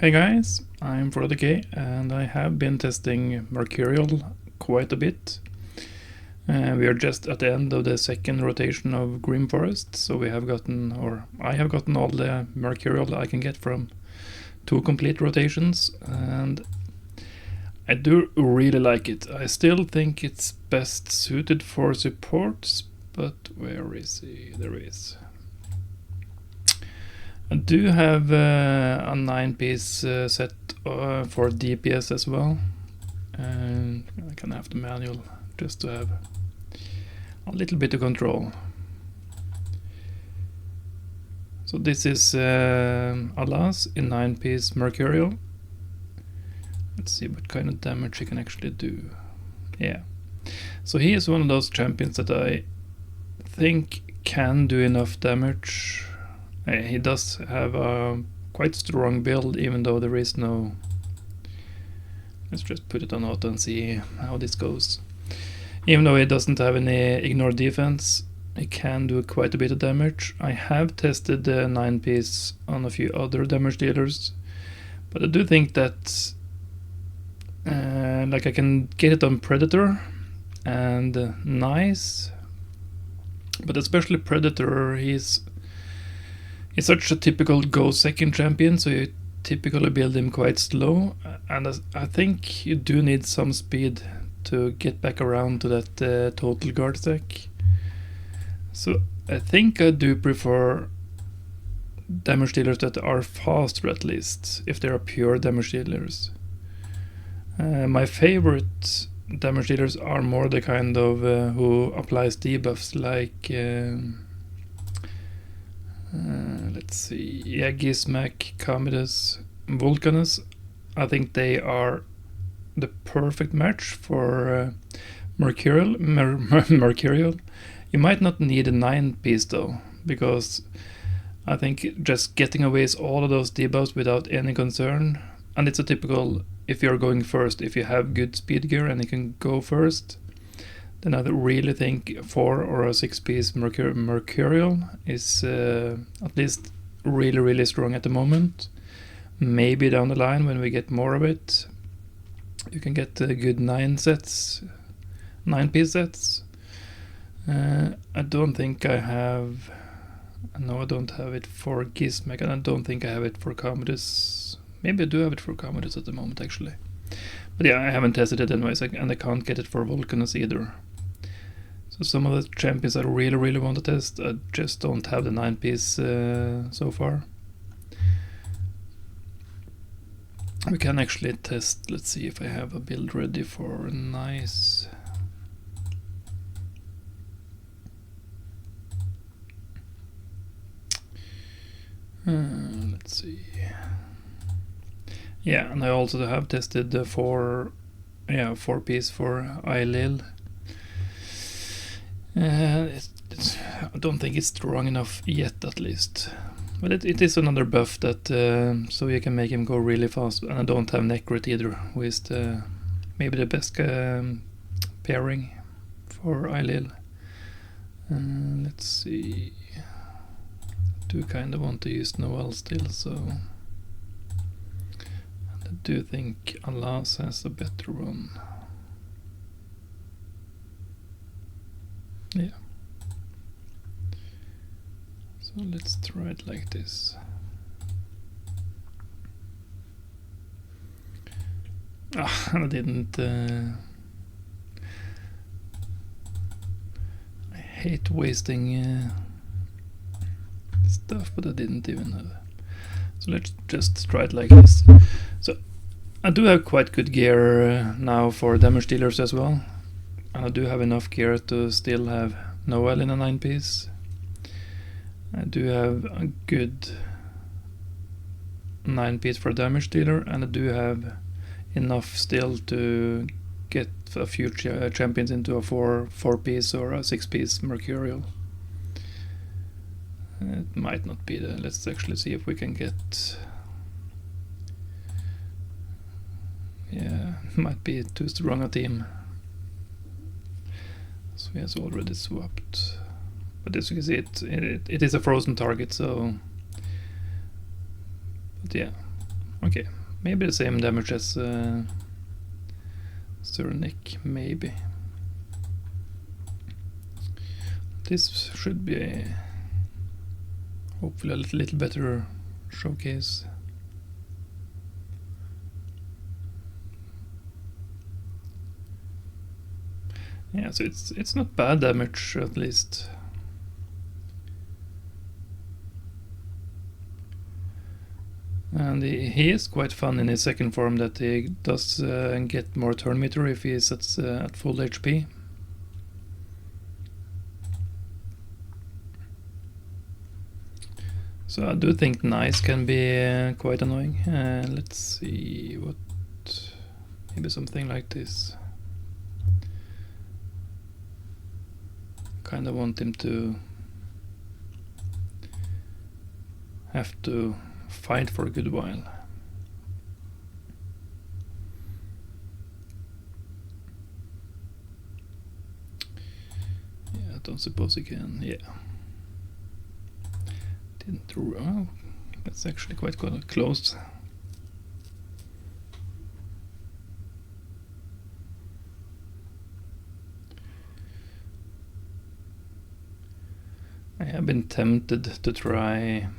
Hey guys, I'm K and I have been testing Mercurial quite a bit. We are just at the end of the second rotation of Green Forest, so we have gotten, or I have gotten all the Mercurial I can get from 2 complete rotations, and I do really like it. I still think it's best suited for supports, but where is he? There he is. I do have a 9-piece set for DPS as well, and I can have the manual just to have a little bit of control. So this is Alas in 9-piece Mercurial. Let's see what kind of damage he can actually do. Yeah, so he is one of those champions that I think can do enough damage. He does have a quite strong build, even though there is no... Let's just put it on auto and see how this goes. Even though he doesn't have any ignore defense, he can do quite a bit of damage. I have tested the 9-piece on a few other damage dealers, but I do think that like I can get it on Predator and Nice, but especially Predator, he's such a typical go second champion, so you typically build him quite slow, and I think you do need some speed to get back around to that total guard stack. So I think I do prefer damage dealers that are faster, at least, if they are pure damage dealers. My favorite damage dealers are more the kind of who applies debuffs, like let's see, yeah, Gizmak, Commodus, Vulcanus. I think they are the perfect match for Mercurial. Mercurial. You might not need a 9-piece though, because I think just getting away is all of those debuffs without any concern, and it's a typical, if you're going first, if you have good speed gear and you can go first, then I really think 4 or a 6-piece Mercurial is at least really strong at the moment. Maybe down the line when we get more of it, you can get good 9-piece sets. I don't think I have... No, I don't have it for Gizmek, and I don't think I have it for Commodus. Maybe I do have it for Commodus at the moment, actually. But yeah, I haven't tested it anyways, and I can't get it for Vulcanus either. So some of the champions I really want to test, I just don't have the 9-piece so far. We can actually test, let's see if I have a build ready for Nice. Let's see. Yeah, and I also have tested the 4-piece for Eilil. I don't think it's strong enough yet, at least. But it is another buff that so you can make him go really fast. And I don't have Necrit either, who is maybe the best pairing for Eilil. Let's see. I do kind of want to use Noel still, so I do think Alas has a better one. Yeah. So let's try it like this. I didn't... I hate wasting stuff, but I didn't even have... So let's just try it like this. So I do have quite good gear now for damage dealers as well. And I do have enough gear to still have Noel in a 9-piece. I do have a good 9-piece for damage dealer, and I do have enough still to get a few champions into a 4-piece or a 6-piece Mercurial. It might not be the... Let's actually see if we can get... Yeah, might be too strong a team. So he has already swapped. But as you can see, it is a frozen target, so... But yeah. Okay, maybe the same damage as Cyrenaic, maybe. This should be hopefully a little better showcase. Yeah, so it's not bad damage, at least. And he is quite fun in his second form, that he does get more turn meter if he is at full HP. So I do think Nice can be quite annoying. Let's see what... maybe something like this. Kind of want him to have to fight for a good while. Yeah, I don't suppose he can. Yeah. Didn't. Oh, that's actually quite close. I have been tempted to try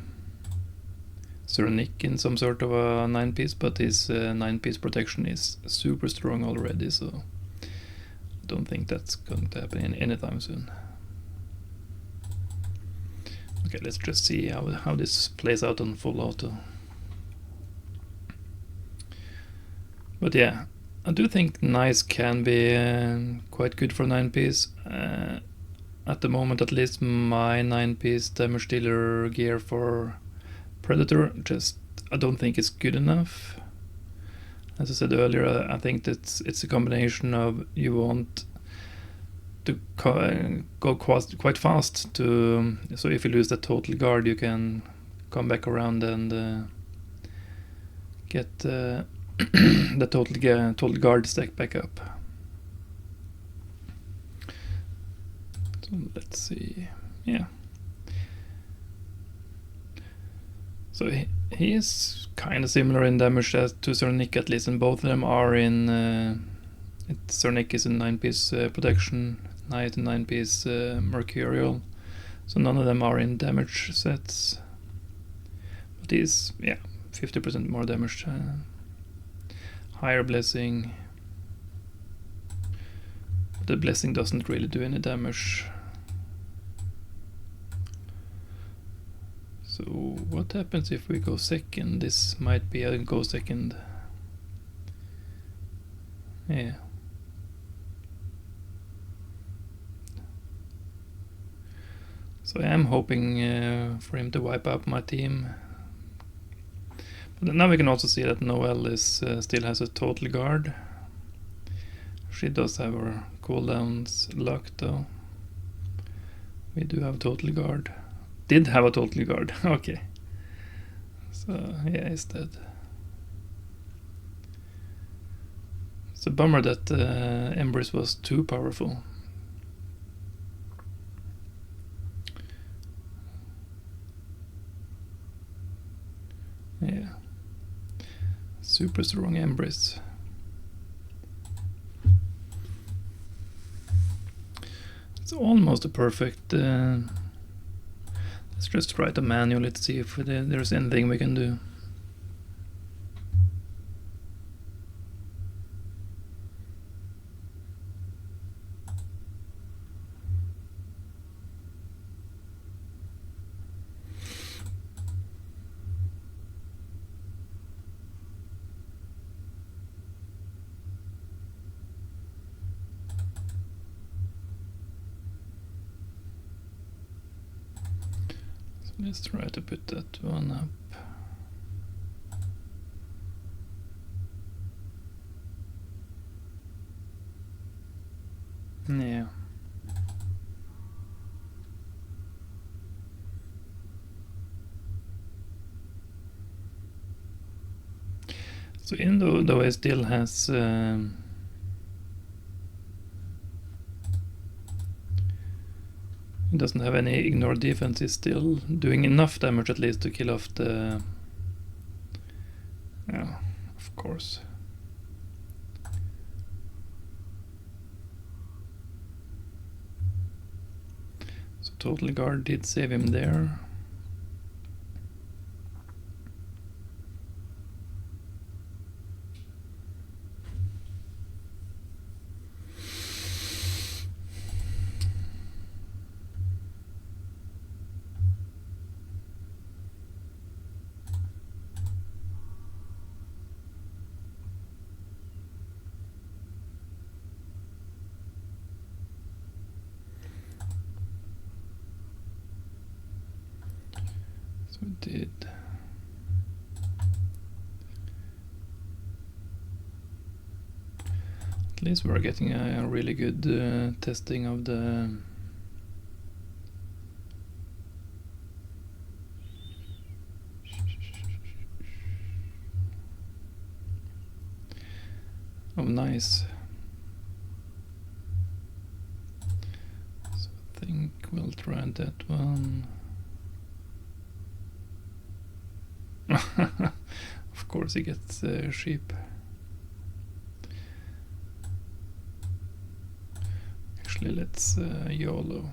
Cyrenaic in some sort of a 9-piece, but his 9-piece protection is super strong already, so I don't think that's going to happen anytime soon. Okay, let's just see how this plays out on full auto. But yeah, I do think Nice can be quite good for 9-piece. At the moment, at least, my 9-piece damage dealer gear for Predator I don't think it's good enough. As I said earlier, I think that it's a combination of you want to go quite fast so if you lose the total guard, you can come back around and get the total guard stack back up. So let's see. Yeah. So he is kind of similar in damage to Cyrenaic, at least, and both of them are in... Cyrenaic is in 9-piece protection, Knight in 9-piece Mercurial, so none of them are in damage sets. But he's, yeah, 50% more damage. Higher blessing. But the blessing doesn't really do any damage. So what happens if we go second? This might be a go second. Yeah. So I am hoping for him to wipe out my team. But now we can also see that Noelle is still has a total guard. She does have her cooldowns locked though. We do have total guard. Did have a total guard. Okay. So yeah, he's dead. It's a bummer that Embrace was too powerful. Yeah. Super strong Embrace. It's almost a perfect... let's just write a manual. Let's see if there's anything we can do. Let's try to put that one up. Yeah. So even though it still has it doesn't have any ignore defense, it's still doing enough damage at least to kill off the... Yeah, of course. So Total Guard did save him there. So it did. At least we're getting a really good testing of the oh, nice. So I think we'll try that one. Of course he gets sheep. Actually, let's YOLO.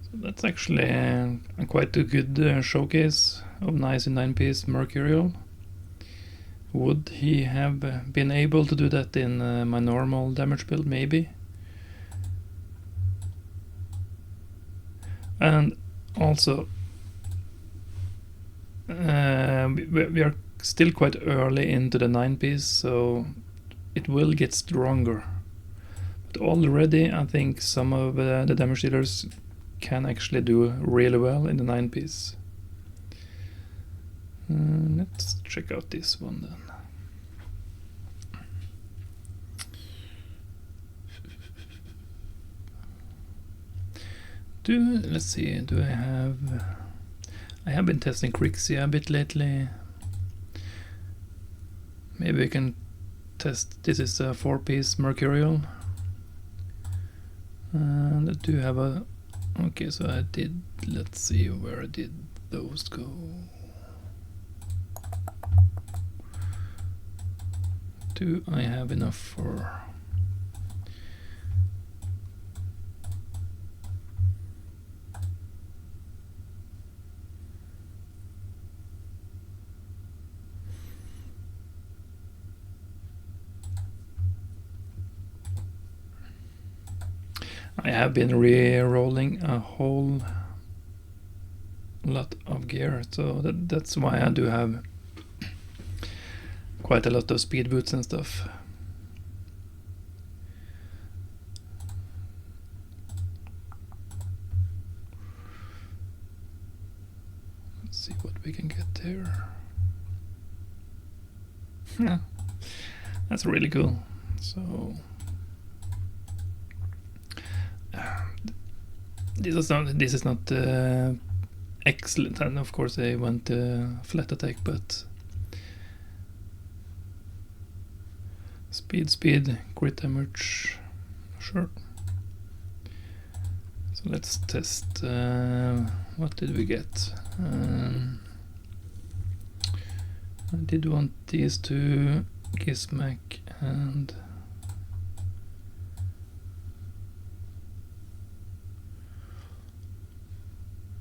So that's actually quite a good showcase of nice in 9-piece Mercurial. Would he have been able to do that in my normal damage build? Maybe. And also, we are still quite early into the 9-piece, so it will get stronger. But already, I think some of the damage dealers can actually do really well in the 9-piece. Let's check out this one then. Let's see, do I have been testing Crixia a bit lately. Maybe we can test, this is a 4-piece Mercurial. And I do have a, okay, so I did, let's see, where did those go? Do I have enough for... I have been re-rolling a whole lot of gear, so that's why I do have quite a lot of speed boots and stuff. Let's see what we can get here. Yeah, that's really cool. So this is not excellent, and of course I want flat attack, but speed, crit damage, sure. So let's test. What did we get? I did want these two, Gizmac and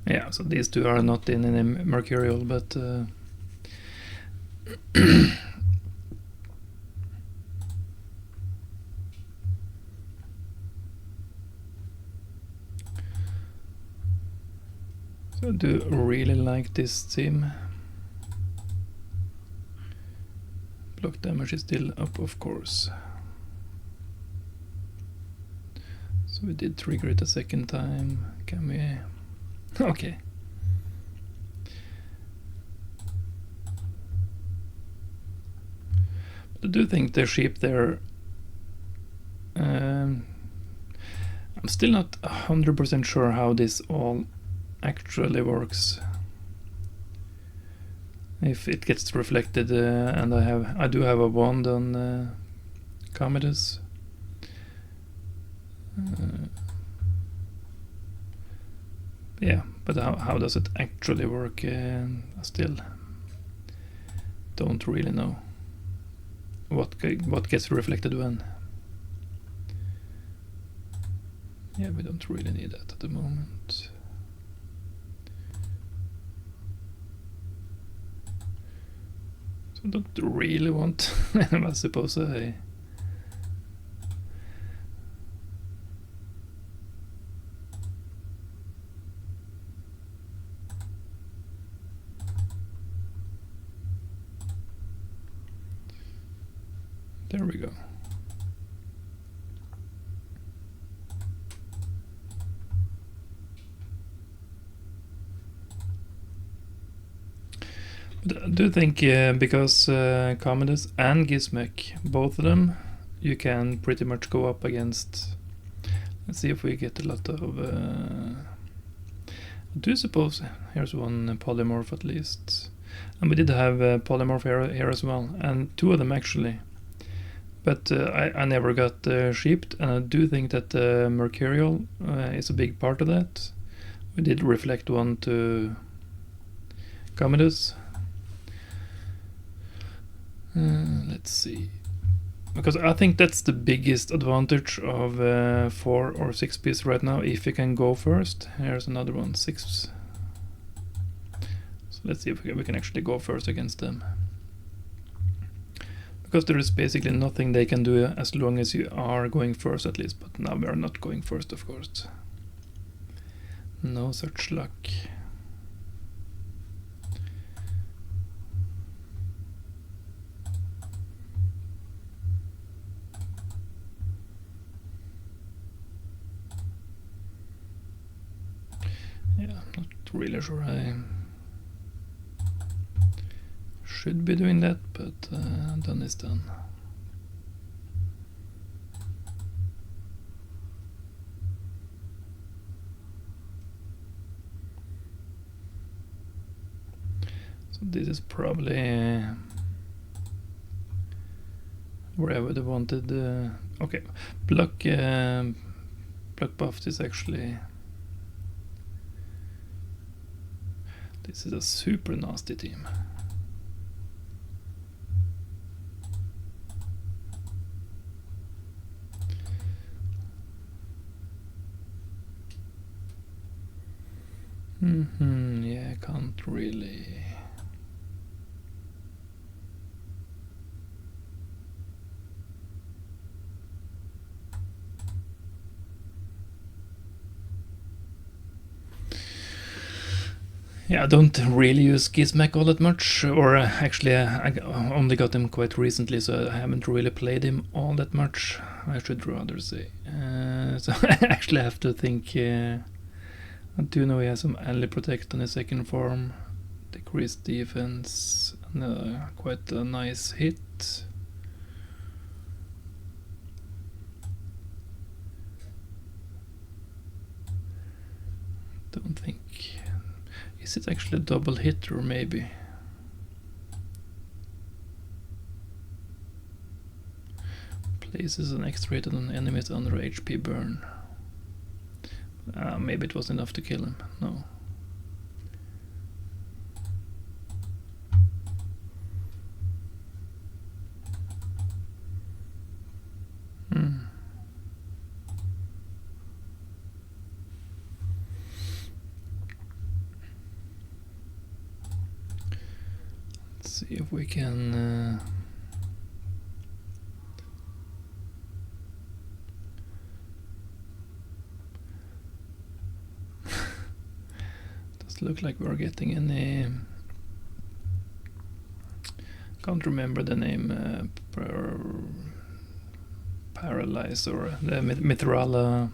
yeah, so these two are not in any Mercurial, but so I do really like this team. Block damage is still up, of course. So we did trigger it a second time. Can we? Okay. But I do think the sheep there. I'm still not 100% sure how this all actually works. if it gets reflected, and I do have a wand on Commodus. Yeah, but how does it actually work? I still don't really know what gets reflected when. Yeah, we don't really need that at the moment. So I don't really want, I suppose I... There we go. But I do think because Commodus and Gizmek, both of them, you can pretty much go up against. Let's see if we get a lot of... I do suppose here's one polymorph at least. And we did have polymorph here as well, and 2 of them actually. But I never got shipped, and I do think that Mercurial is a big part of that. We did reflect one to Commodus. Let's see. Because I think that's the biggest advantage of 4 or 6 piece right now, if you can go first. Here's another one, 6. So let's see if we can actually go first against them. Because there is basically nothing they can do as long as you are going first at least. But now we are not going first, of course. No such luck. Yeah, I'm not really sure I should be doing that, but done is done. So this is probably where I would have wanted. Okay, block buffed is actually. This is a super nasty team. Yeah, I can't really. Yeah, I don't really use Gizmek all that much, or actually I only got him quite recently, so I haven't really played him all that much, I should rather say. So I actually have to think. I do know he has some ally protect on his second form, decreased defense, and quite a nice hit. Don't think. Is it actually a double hit or maybe? Places an extra hit on enemies under HP burn. Maybe it was enough to kill him. No. Let's see if we can. Doesn't look like we're getting any. Can't remember the name. Paralyze or the Mithrala.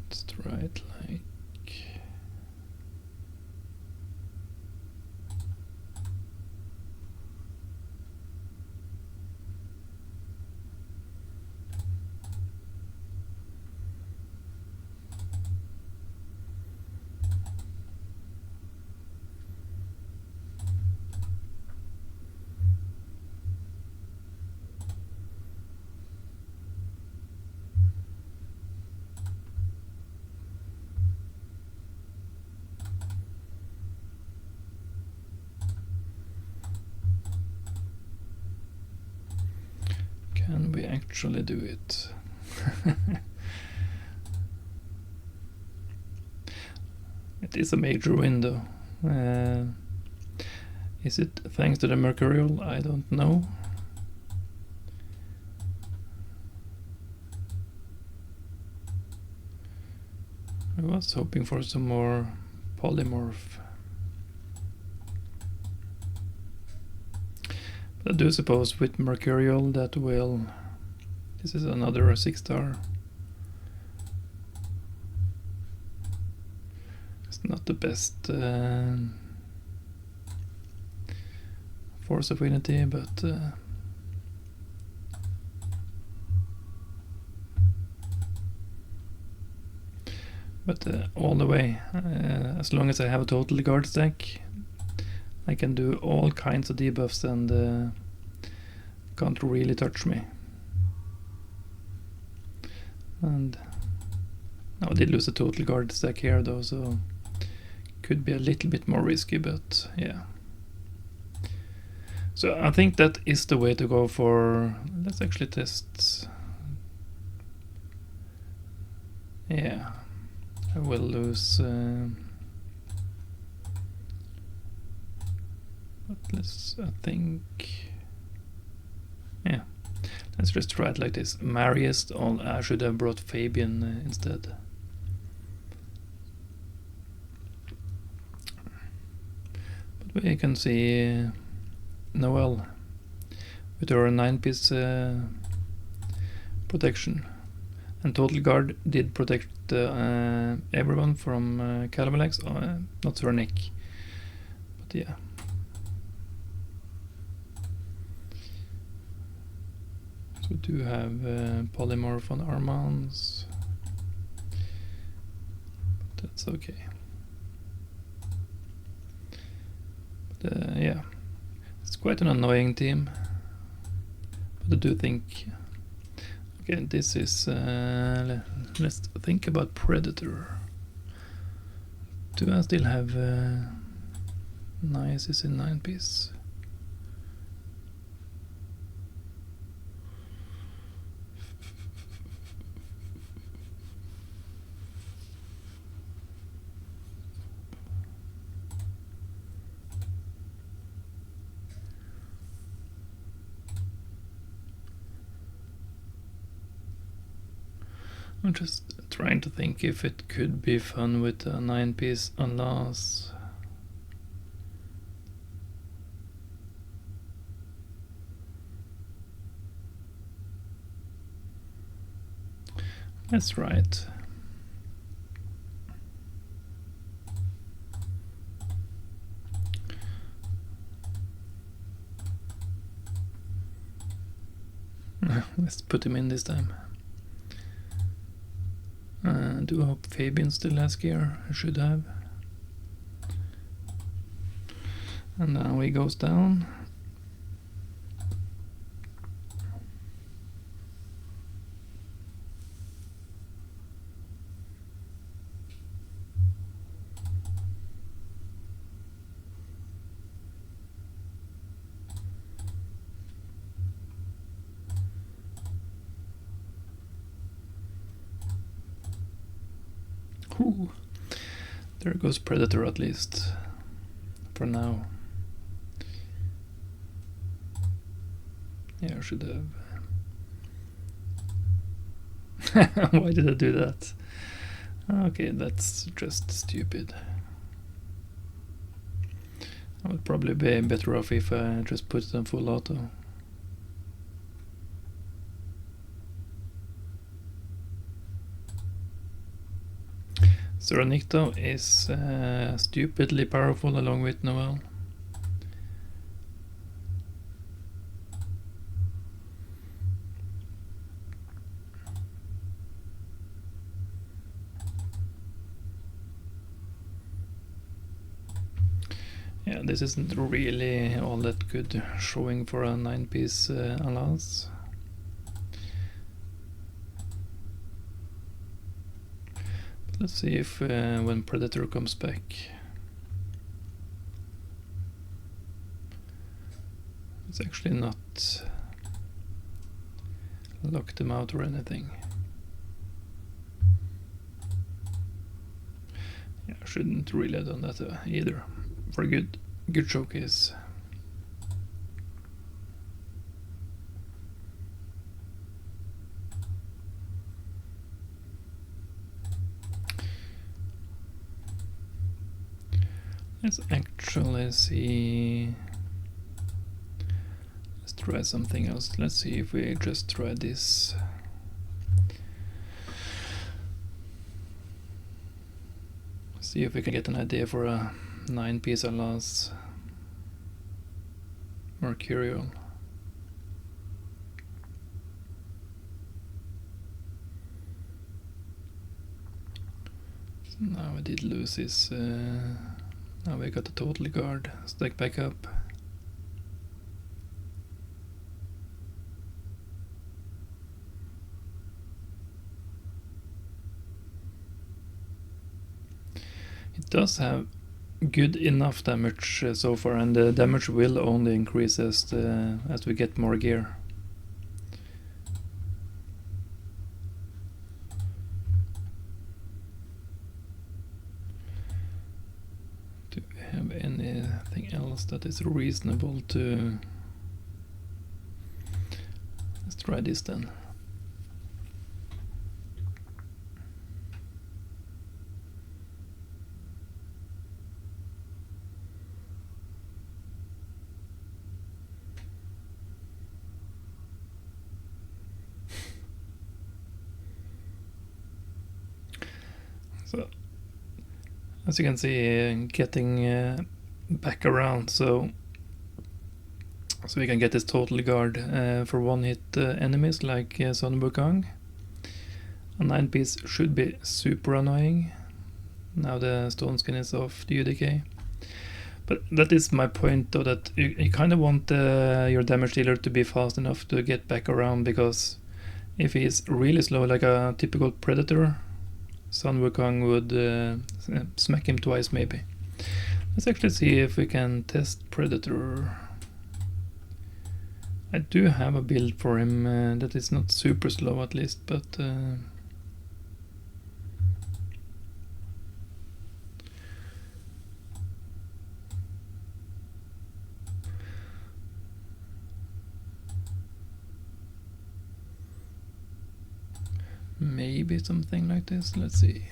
Let's try it like. actually do it. It is a major window. Is it thanks to the Mercurial? I don't know. I was hoping for some more polymorph. But I do suppose with Mercurial that will... This is another 6-star. It's not the best force affinity, but all the way, as long as I have a total guard stack, I can do all kinds of debuffs and can't really touch me. And now I did lose a total guard stack here though, so could be a little bit more risky, but yeah. So I think that is the way to go for... Let's actually test... Yeah, I will lose... but let's, I think... Yeah, let's just try it like this. Marius, I should have brought Fabian instead. But we can see Noel with her 9-piece protection. And Total Guard did protect everyone from Calvalax, not her neck. But yeah. So we do have polymorph on Armans. But that's okay. But yeah. It's quite an annoying team. But I do think... Okay, this is... let's think about Predator. Do I still have... Nice is in 9-piece. I'm just trying to think if it could be fun with a 9-piece unless... That's right. Let's put him in this time. Do hope Fabian still has gear. I should have. And now he goes down. Ooh. There goes Predator at least, for now. Yeah, I should have. Why did I do that? Okay, that's just stupid. I would probably be better off if I just put it on full auto. Serenicto is stupidly powerful along with Noel. Yeah, this isn't really all that good showing for a 9-piece alliance. Let's see if when Predator comes back. It's actually not lock them out or anything. Yeah, I shouldn't really have done that either. For a good showcase. Let's actually see. Let's try something else. Let's see if we just try this. See if we can get an idea for a 9-piece alas Mercurial. So now I did lose his. Now we got the total guard. Stack back up. It does have good enough damage so far, and the damage will only increase as we get more gear. Do we have anything else that is reasonable to... Let's try this then. So, as you can see, getting back around, so we can get this total guard for one-hit enemies like Sun Wukong. A 9-piece should be super annoying. Now the stone skin is off the UDK. But that is my point, though, that you kind of want your damage dealer to be fast enough to get back around, because if he is really slow, like a typical predator, Sun Wukong would smack him twice maybe. Let's actually see if we can test Predator. I do have a build for him that is not super slow at least, but maybe something like this. Let's see.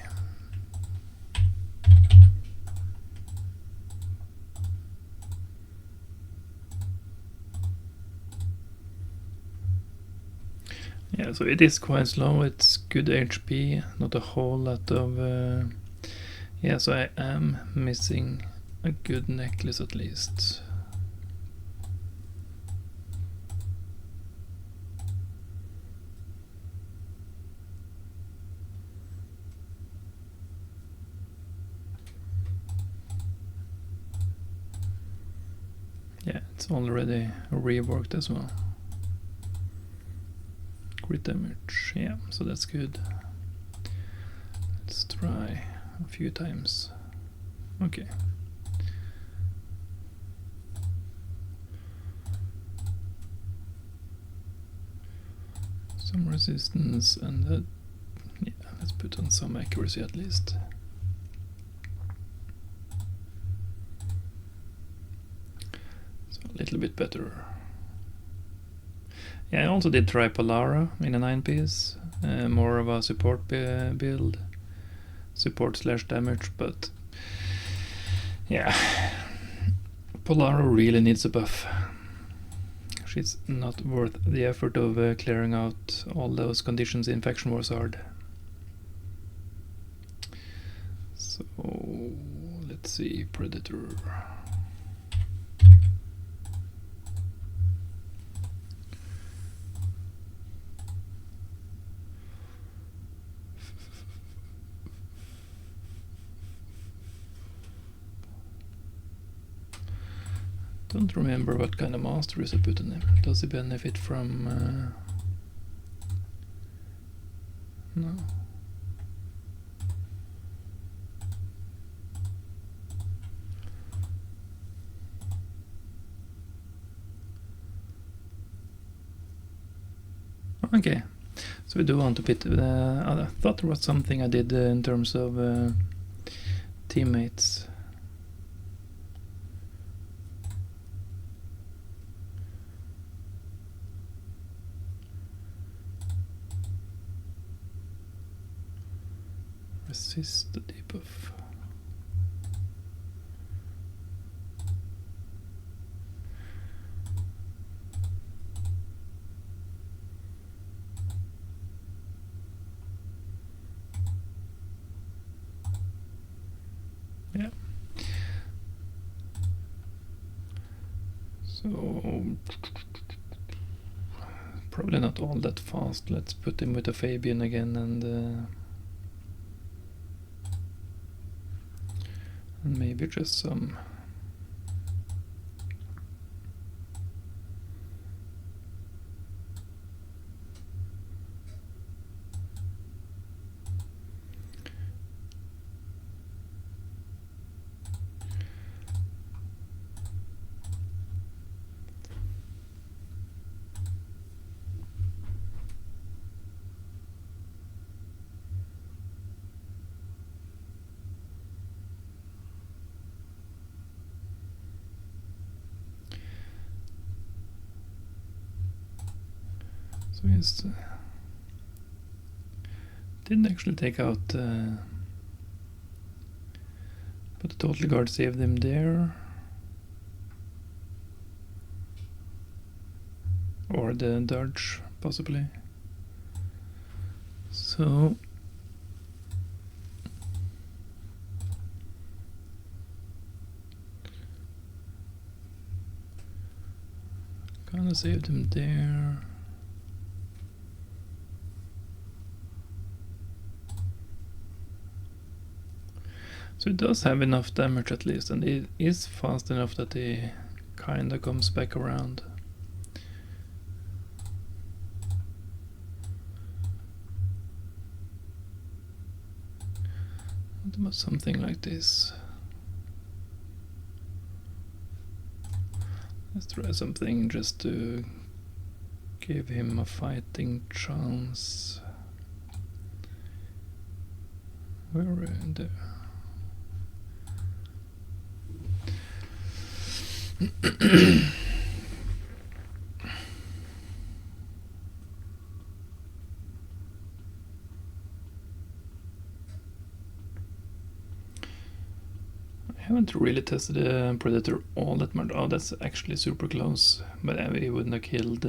Yeah, so it is quite slow. It's good HP, not a whole lot of... yeah, so I am missing a good necklace at least. Yeah, it's already reworked as well. Crit damage, yeah, so that's good. Let's try a few times. Okay. Some resistance and that, yeah, let's put on some accuracy at least. So a little bit better. Yeah, I also did try Polara in a 9-piece, more of a support build, support / damage, but yeah, Polara really needs a buff. She's not worth the effort of clearing out all those conditions in Faction Wars hard. So, let's see, Predator. Don't remember what kind of masteries I put on him. Does he benefit from... no. Okay, so we do want to pit. I thought there was something I did in terms of teammates. Resist the debuff. Yeah. So probably not all that fast. Let's put him with a Fabian again and maybe just some. So he's didn't actually take out, but the total guard saved him there. Or the dodge, possibly. So kinda saved him there. So it does have enough damage at least, and it is fast enough that he kinda comes back around. What about something like this? Let's try something just to give him a fighting chance. Where are there? I haven't really tested the Predator all that much. Oh, that's actually super close. But he wouldn't have killed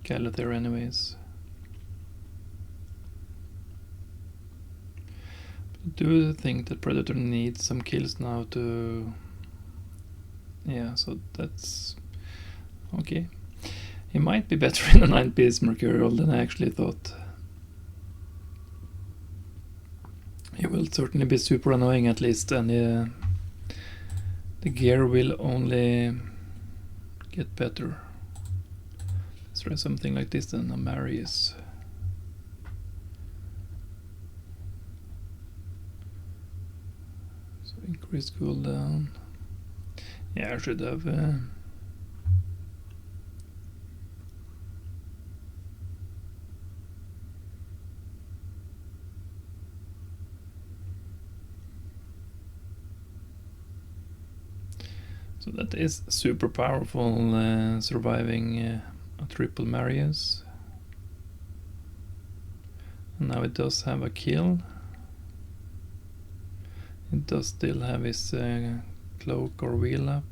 Galather anyways. I do think that Predator needs some kills now to... Yeah, so that's... Okay. He might be better in a 9-piece Mercurial than I actually thought. He will certainly be super annoying at least, and the gear will only get better. Let's try something like this then, a Marius. So increase cooldown. Yeah, I should have... So that is super powerful, surviving a triple Marius. And now it does have a kill. It does still have his cloak or wheel up.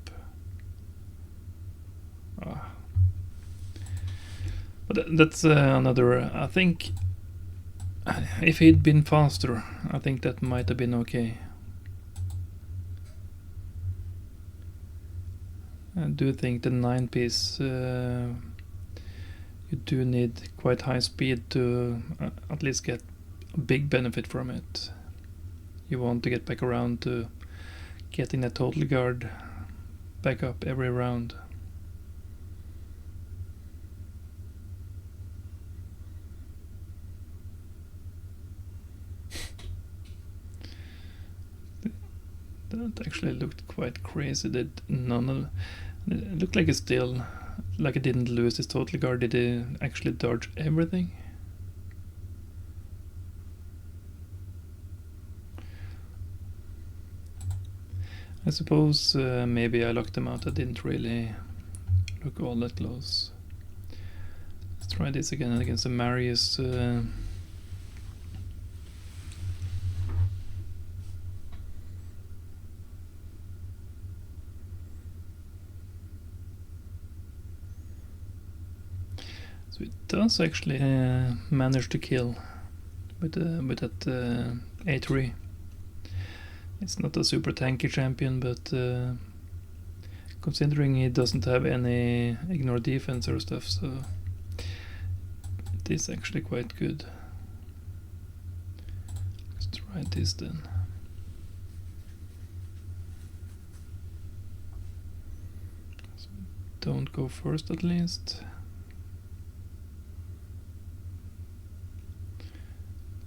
But that's another... I think if he'd been faster, I think that might have been okay. I do think the 9-piece, you do need quite high speed to at least get a big benefit from it. You want to get back around to getting that total guard back up every round. That actually looked quite crazy. That none of it looked like it's still like I didn't lose this total guard. Did he actually dodge everything? I suppose maybe I locked them out. I didn't really look all that close. Let's try this again against the Marius. So it does actually manage to kill with that A3. It's not a super tanky champion, but considering he doesn't have any ignore defense or stuff, so it is actually quite good. Let's try this then. So don't go first at least.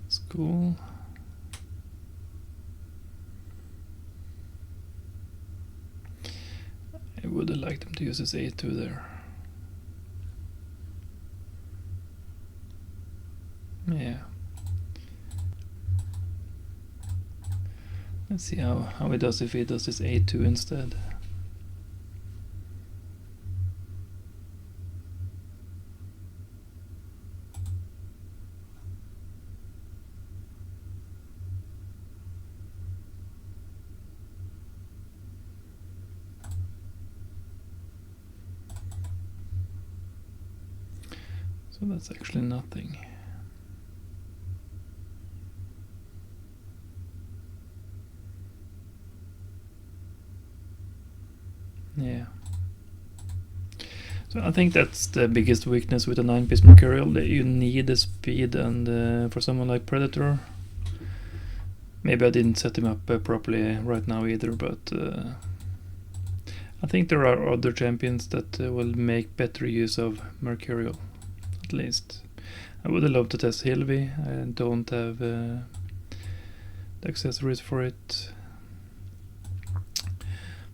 That's cool. I would have liked him to use his A2 there. Yeah. Let's see how he does if he does his A2 instead. So that's actually nothing. Yeah. So I think that's the biggest weakness with a 9-piece Mercurial, that you need the speed, and for someone like Predator, maybe I didn't set him up properly right now either, but I think there are other champions that will make better use of Mercurial. At least I would have loved to test Hilvi. I don't have the accessories for it,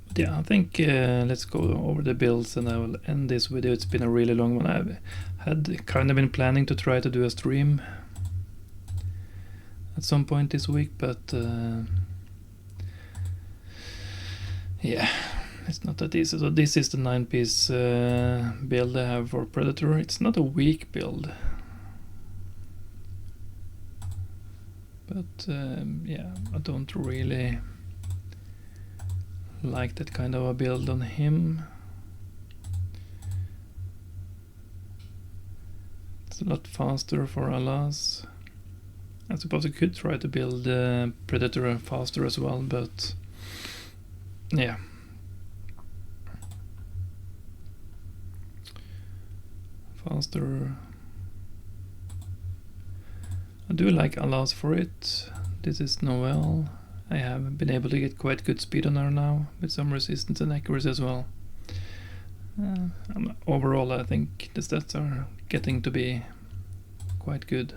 but yeah, I think let's go over the builds and I will end this video. It's been a really long one. I had kind of been planning to try to do a stream at some point this week, but yeah, it's not that easy. So this is the 9-piece build I have for Predator. It's not a weak build, but yeah, I don't really like that kind of a build on him. It's a lot faster for Alas. I suppose I could try to build Predator faster as well, but yeah. Faster. I do like Alas for it. This is Noel. I have been able to get quite good speed on her now, with some resistance and accuracy as well. Overall, I think the stats are getting to be quite good.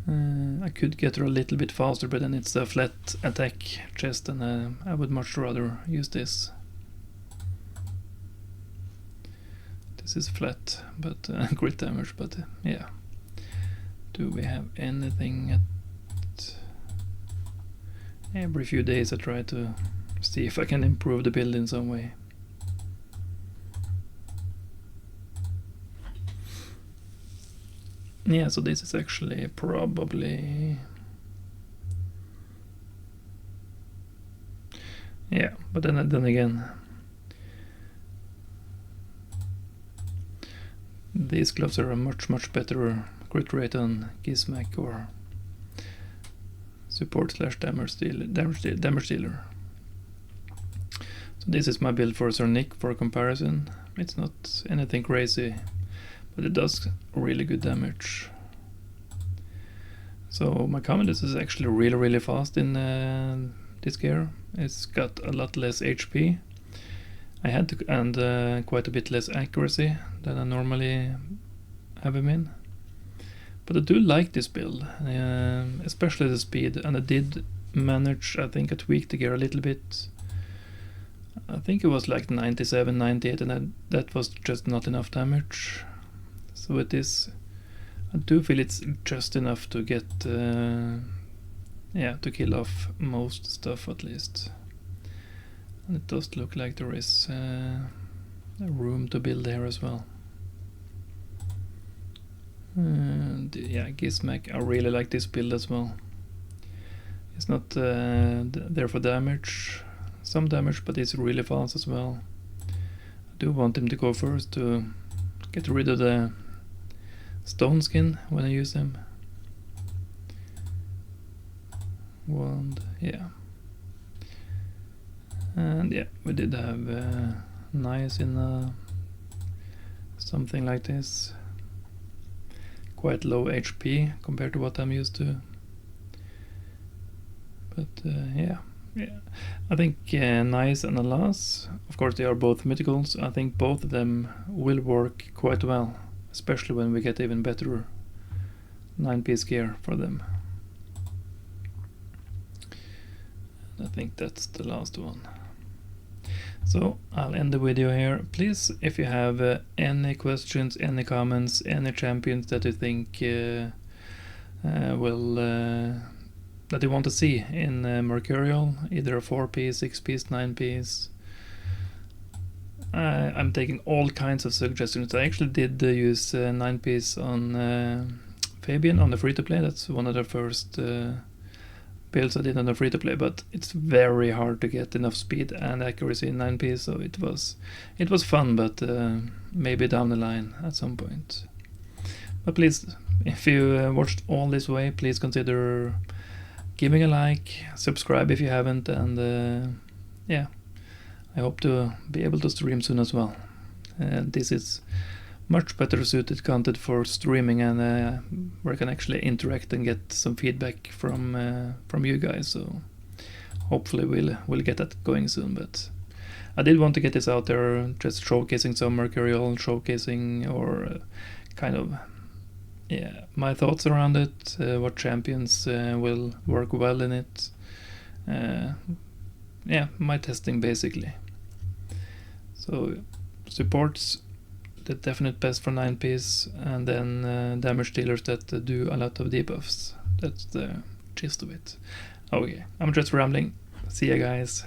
I could get her a little bit faster, but then it's a flat attack chest, and I would much rather use this. This is flat, but crit damage, but yeah. Do we have anything at... Every few days I try to see if I can improve the build in some way. Yeah, so this is actually probably... Yeah, but then again, these gloves are a much better crit rate than Gizmac or support / damage dealer. So this is my build for Sir Nick for comparison. It's not anything crazy, but it does really good damage. So my Commodus is actually really fast in this gear. It's got a lot less HP. I had to, and quite a bit less accuracy than I normally have him in. But I do like this build, especially the speed, and I did manage, I think, to tweak the gear a little bit. I think it was like 97, 98, and that was just not enough damage. So it is, I do feel it's just enough to get, yeah, to kill off most stuff at least. And it does look like there is room to build here as well. And yeah, Gizmek, I really like this build as well. It's not there for damage, some damage, but it's really fast as well. I do want him to go first to get rid of the stone skin when I use him. Wand, yeah. And yeah, we did have nice in something like this. Quite low HP compared to what I'm used to. But yeah. I think Nice and Alas, of course they are both mythicals. I think both of them will work quite well, especially when we get even better 9-piece gear for them. And I think that's the last one. So I'll end the video here. Please, if you have any questions, any comments, any champions that you think that you want to see in Mercurial, either a 4-piece, 6-piece, 9-piece, I'm taking all kinds of suggestions. I actually did use 9-piece on Fabian on the free-to-play. That's one of the first builds I did on the free-to-play, but it's very hard to get enough speed and accuracy in 9-piece, so it was fun, but maybe down the line at some point. But please, if you watched all this way, please consider giving a like, subscribe if you haven't, and yeah, I hope to be able to stream soon as well. This is much better suited content for streaming, and where I can actually interact and get some feedback from you guys. So hopefully we'll get that going soon. But I did want to get this out there, just showcasing some Mercurial, showcasing or kind of my thoughts around it, what champions will work well in it. My testing basically. So supports the definite best for 9-piece, and then damage dealers that do a lot of debuffs. That's the gist of it. Okay, I'm just rambling. See ya guys.